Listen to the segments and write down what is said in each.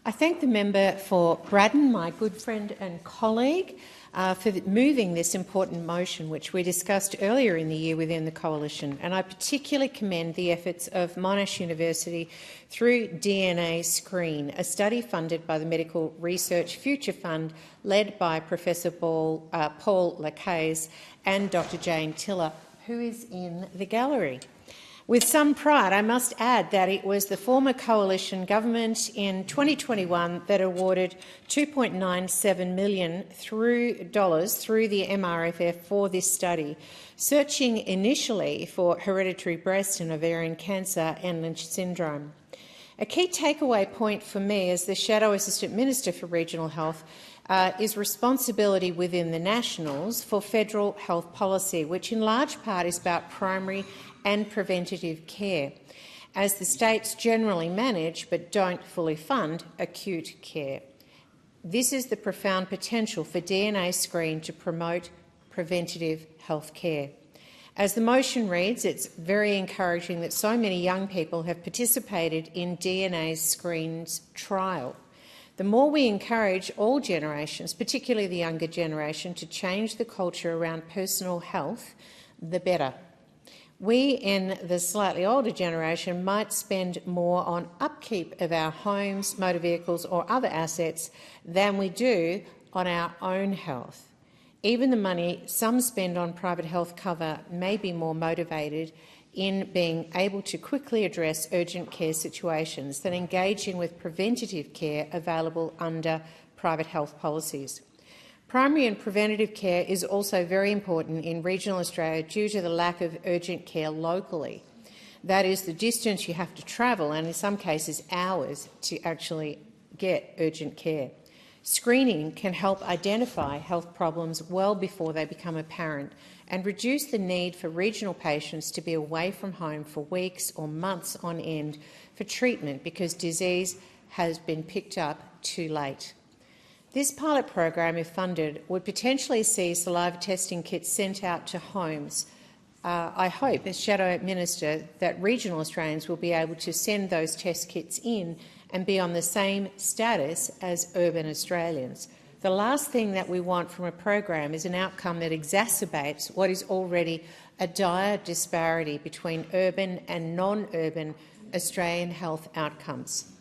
I thank the member for Braddon, my good friend and colleague, for moving this important motion, which we discussed earlier in the year within the Coalition. And I particularly commend the efforts of Monash University through DNA Screen, a study funded by the Medical Research Future Fund, led by Professor Paul Lacaze and Dr Jane Tiller, who is in the gallery. With some pride, I must add that it was the former Coalition government in 2021 that awarded $2.97 million through the MRFF for this study, searching initially for hereditary breast and ovarian cancer and Lynch syndrome. A key takeaway point for me as the Shadow Assistant Minister for Regional Health is responsibility within the Nationals for federal health policy, which in large part is about primary and preventative care, as the states generally manage but don't fully fund acute care. This is the profound potential for DNA Screen to promote preventative health care. As the motion reads, it's very encouraging that so many young people have participated in DNA Screen's trial. The more we encourage all generations, particularly the younger generation, to change the culture around personal health, the better. We in the slightly older generation might spend more on upkeep of our homes, motor vehicles or other assets than we do on our own health. Even the money some spend on private health cover may be more motivated in being able to quickly address urgent care situations than engaging with preventative care available under private health policies. Primary and preventative care is also very important in regional Australia due to the lack of urgent care locally. That is the distance you have to travel, and in some cases hours, to actually get urgent care. Screening can help identify health problems well before they become apparent and reduce the need for regional patients to be away from home for weeks or months on end for treatment because disease has been picked up too late. This pilot program, if funded, would potentially see saliva testing kits sent out to homes. I hope, as Shadow Minister, that regional Australians will be able to send those test kits in and be on the same status as urban Australians. The last thing that we want from a program is an outcome that exacerbates what is already a dire disparity between urban and non-urban Australian health outcomes.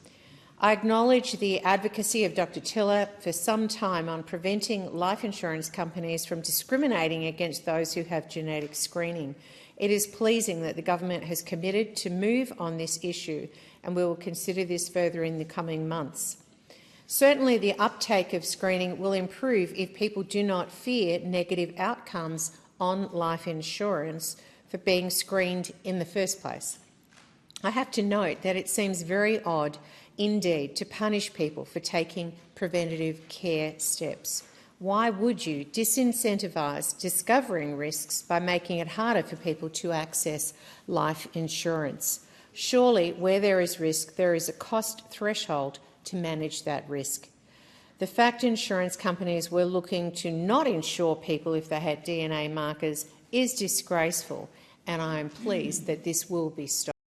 I acknowledge the advocacy of Dr Tiller for some time on preventing life insurance companies from discriminating against those who have genetic screening. It is pleasing that the government has committed to move on this issue, and we will consider this further in the coming months. Certainly, the uptake of screening will improve if people do not fear negative outcomes on life insurance for being screened in the first place. I have to note that it seems very odd indeed to punish people for taking preventative care steps. Why would you disincentivise discovering risks by making it harder for people to access life insurance? Surely, where there is risk, there is a cost threshold to manage that risk. The fact insurance companies were looking to not insure people if they had DNA markers is disgraceful, and I am pleased that this will be stopped.